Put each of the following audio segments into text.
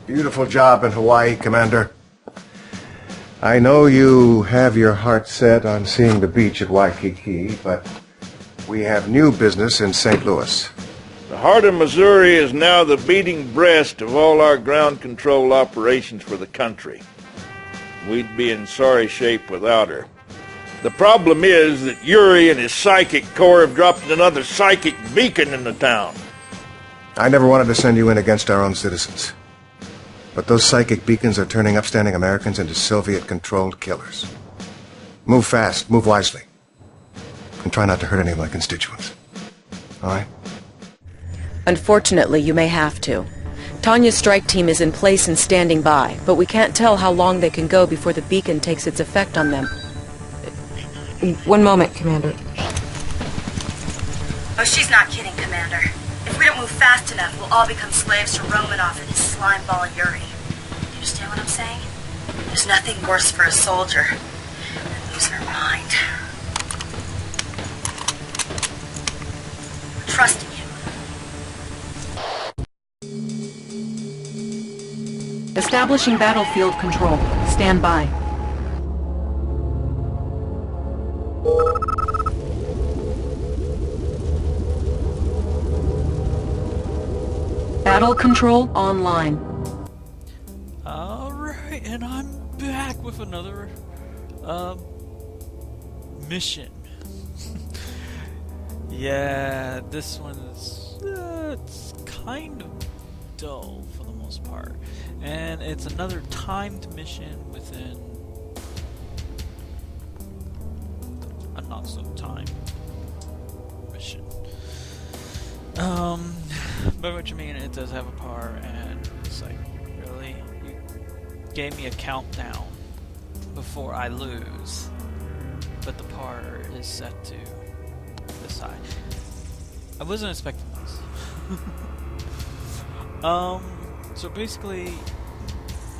Beautiful job in Hawaii, Commander. I know you have your heart set on seeing the beach at Waikiki, but we have new business in St. Louis. The heart of Missouri is now the beating breast of all our ground control operations for the country. We'd be in sorry shape without her. The problem is that Yuri and his psychic corps have dropped another psychic beacon in the town. I never wanted to send you in against our own citizens. But those psychic beacons are turning upstanding Americans into Soviet-controlled killers. Move fast, move wisely. And try not to hurt any of my constituents. All right? Unfortunately, you may have to. Tanya's strike team is in place and standing by, but we can't tell how long they can go before the beacon takes its effect on them. One moment, Commander. Oh, she's not kidding, Commander. If we don't move fast enough, we'll all become slaves to Romanov and his slime ball Yuri. Do you understand what I'm saying? There's nothing worse for a soldier than losing her mind. Trust in you. Establishing battlefield control. Stand by. Battle control online. Alright, and I'm back with another mission. Yeah, this one is it's kind of dull for the most part. And it's another timed mission within a not so timed mission. By which I mean it does have a par, and it's like, really? You gave me a countdown before I lose, but the par is set to this high. I wasn't expecting this. So basically,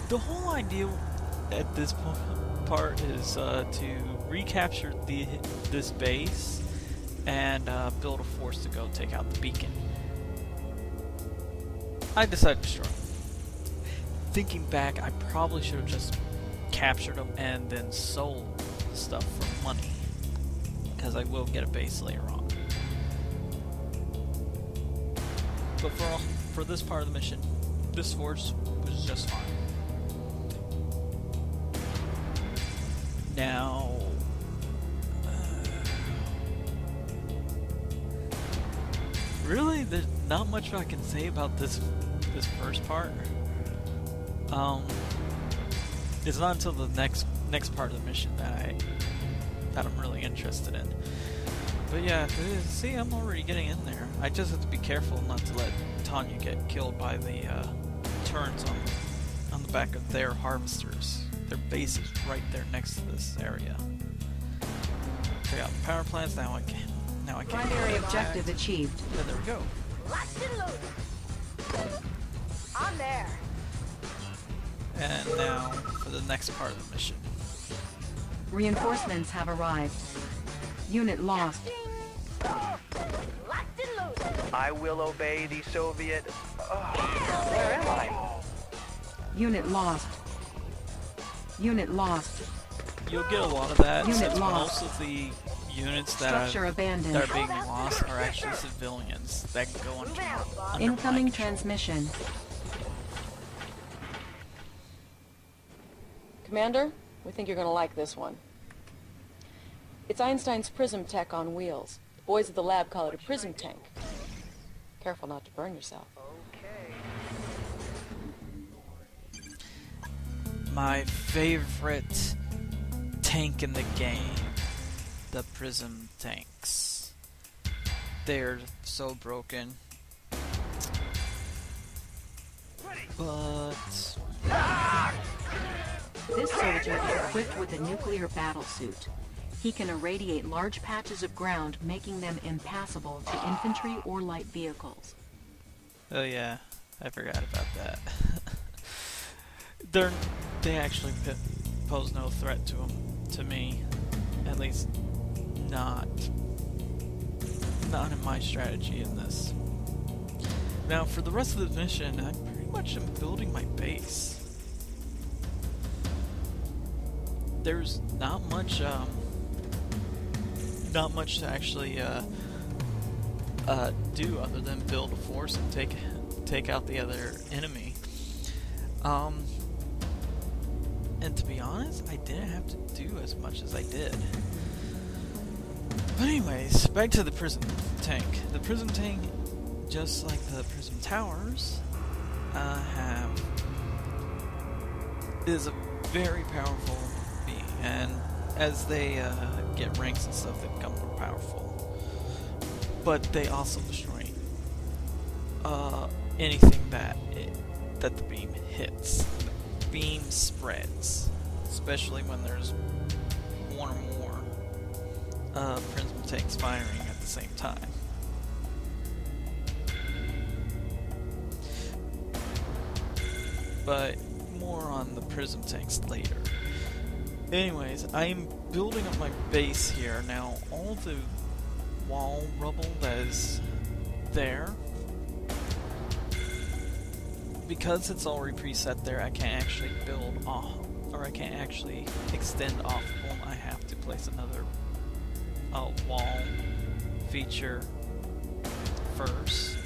the whole idea at this part is to recapture this base and build a force to go take out the beacon. I decided to destroy them. Thinking back, I probably should have just captured them and then sold the stuff for money, because I will get a base later on. But for this part of the mission, this force was just fine. Now, really, there's not much I can say about this first part. It's not until the next part of the mission that I'm really interested in. But yeah, see, I'm already getting in there. I just have to be careful not to let Tanya get killed by the turrets on the back of their harvesters. Their base is right there next to this area. Check out the power plants. Now I can. Primary objective achieved. And there we go. Locked and loaded. I'm there. And now for the next part of the mission. Reinforcements have arrived. Unit lost. Locked and loaded. I will obey the Soviet... where am I? Unit lost. Unit lost. You'll get a lot of that, Unit since lost. most of the units that Structure abandoned. are being lost are actually civilians that can go under Incoming my control. transmission. Commander, we think you're going to like this one. It's Einstein's prism tech on wheels. The boys at the lab call it a prism tank. Careful not to burn yourself. My favorite tank in the game, the prism tanks. They're so broken. But This soldier is equipped with a nuclear battle suit. He can irradiate large patches of ground, making them impassable to infantry or light vehicles. oh yeah, I forgot about that. They actually pose no threat to me, at least not in my strategy in this. Now for the rest of the mission, I pretty much am building my base. There's not much to actually do other than build a force and take out the other enemy. And to be honest, I didn't have to do as much as I did. But anyways, back to the prism tank. The prism tank, just like the prism towers, is a very powerful being, and as they get ranks and stuff, they become more powerful. But they also destroy anything that the beam hits. The beam spreads, especially when there's one or more prism tanks firing at the same time. But more on the prism tanks later. Anyways, I am building up my base here. Now, all the wall rubble that is there, because it's already preset there, I can't actually build off, or I can't actually extend off of them. I have to place another wall feature first.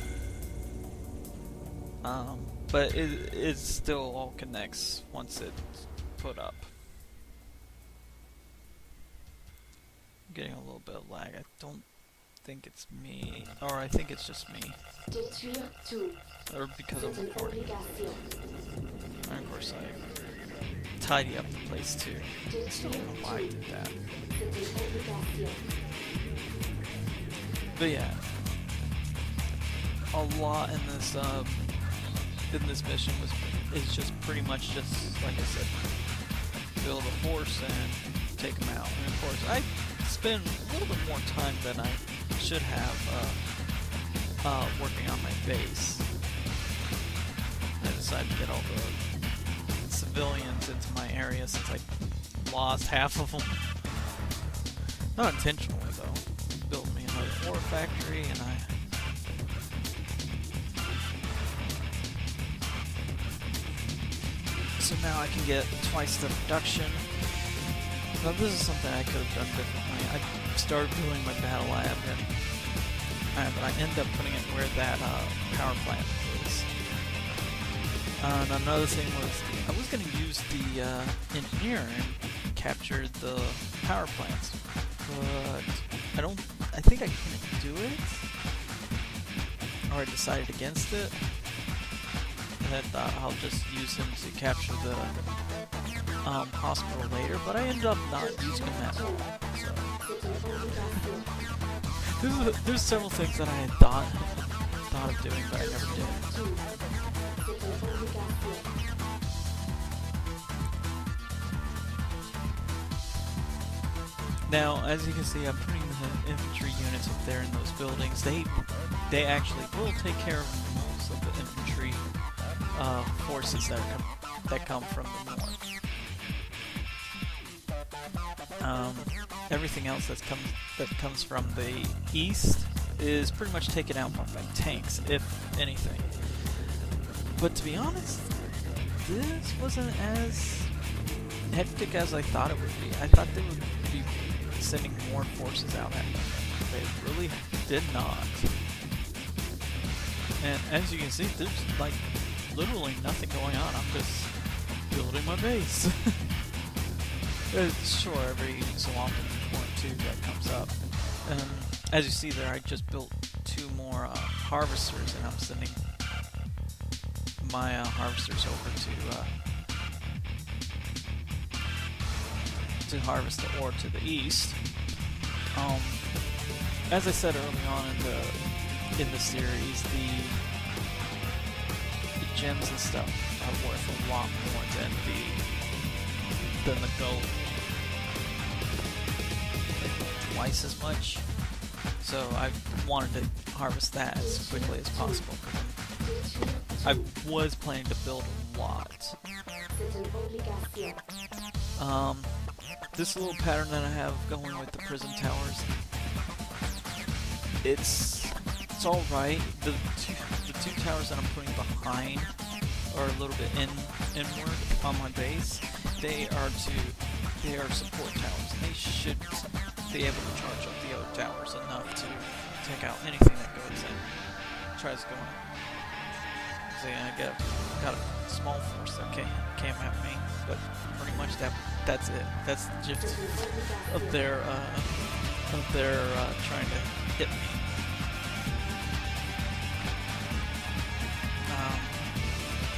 But it still all connects once it's put up. I'm getting a little bit of lag. I don't think it's me, or I think it's just me. Or because I'm recording. And of course I tidy up the place too. Still don't know why I did that. But yeah, a lot in this mission is just pretty much just like I said, build a force and take them out. And of course, I spend a little bit more time than I should have working on my base. I decided to get all the civilians into my area since I lost half of them. Not intentionally though. Built me another ore factory, and so now I can get twice the production. Now this is something I could have done differently. I started doing my battle lab, but I ended up putting it where that power plant is. And another thing was, I was going to use the engineer and capture the power plants, but I think I couldn't do it, or I decided against it. And I thought I'll just use him to capture the hospital later, but I ended up not using him at all. So there's several things that I had thought of doing, but I never did. Now, as you can see, I'm putting the infantry units up there in those buildings. They actually will take care of most of the infantry forces that come from the north. Everything else that comes from the east is pretty much taken out by tanks, if anything. But to be honest, this wasn't as hectic as I thought it would be. I thought they would be sending more forces out at them. They really did not. And as you can see, there's like literally nothing going on. I'm just building my base. Sure, every so often there's one or two that comes up. As you see there, I just built 2 more harvesters, and I'm sending my harvesters over to harvest the ore to the east. As I said early on in the series, the gems and stuff are worth a lot more than the gold. Like twice as much. So I wanted to harvest that as quickly as possible. I was planning to build a lot. This little pattern that I have going with the prison towers, it's alright. The two towers that I'm putting behind are a little bit inward on my base, they are support towers. They should be able to charge up the other towers enough to take out anything that tries to go in. See, I got a small force that came at me, but pretty much that's it. That's the gist of their trying to hit me.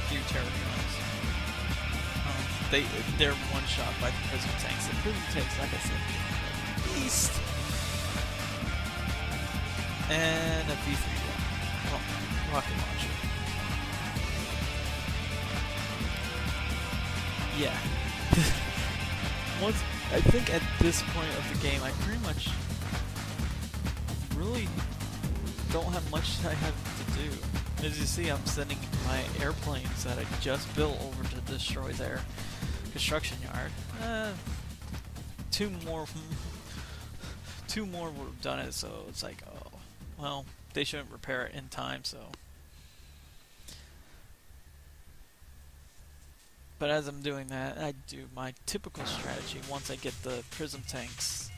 Few terror guns. They're one shot by the prism tanks. The prism tanks, like I said, beast. And a B-3 rocket launcher. Yeah. I think at this point of the game, I pretty much really don't have much I have to do. As you see, I'm sending my airplanes that I just built over to destroy their construction yard. Two more would have done it, so it's like, oh, well, they shouldn't repair it in time, so. But as I'm doing that, I do my typical strategy once I get the prism tanks,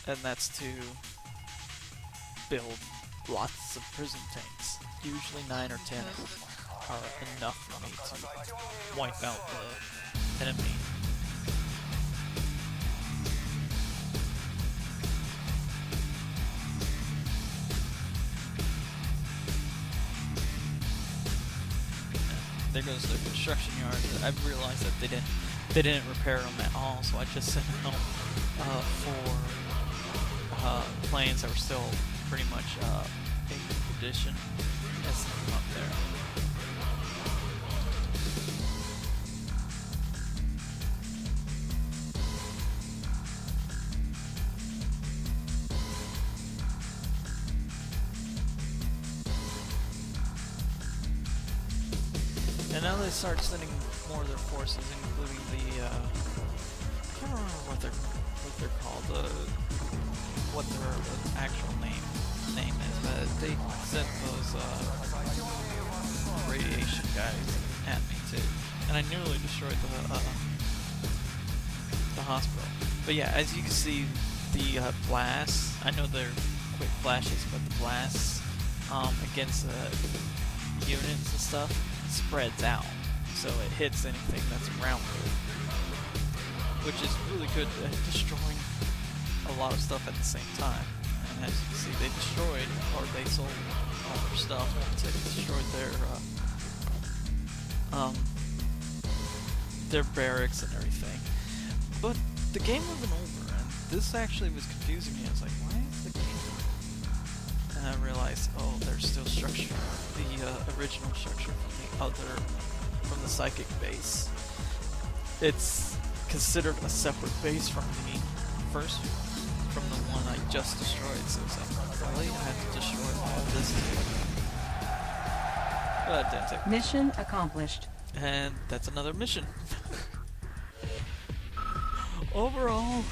and that's to build lots of prism tanks. Usually 9 or 10 are enough for me to wipe out the enemy. There goes the construction yard. I realized that they didn't repair them at all, so I just sent them out for planes that were still pretty much in good condition. I sent them up there. And now they start sending more of their forces, including the I can't remember what they're called, what their actual name is, but they sent those radiation guys at me too, and I nearly destroyed the hospital. But yeah, as you can see, the blasts, I know they're quick flashes, but the blasts against units and stuff spreads out, so it hits anything that's around it, which is really good at destroying a lot of stuff at the same time. And as you can see, they destroyed, or they sold all their stuff once they destroyed their barracks and everything. But the game wasn't over, and this actually was confusing me. I was like, why is the game over? And I realized, oh, there's still structure, the original structure from the psychic base. It's considered a separate base from the one I just destroyed, so it's like, really? I have to destroy all of this too? But that didn't take. Mission accomplished. And that's another mission. Overall,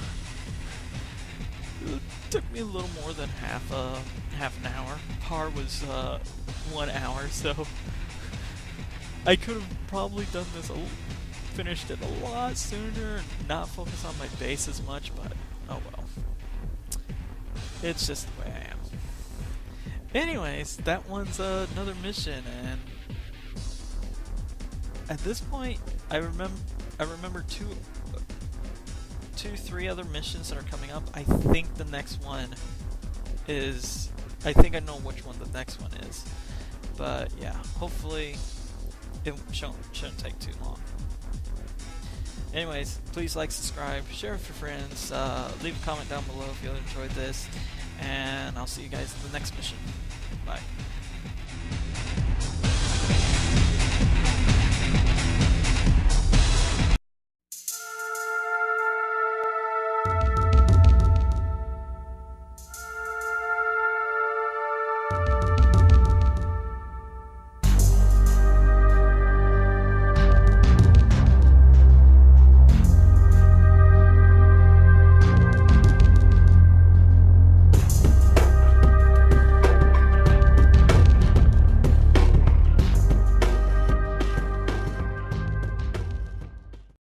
it took me a little more than half an hour. Par was 1 hour, so I could have probably done this, finished it a lot sooner, and not focus on my base as much, but oh well. It's just the way I am. Anyways, that one's another mission, and at this point, I remember three other missions that are coming up. I think the next one is, I think I know which one the next one is, but yeah, hopefully it shouldn't take too long. Anyways, please like, subscribe, share with your friends, leave a comment down below if you enjoyed this, and I'll see you guys in the next mission. Bye.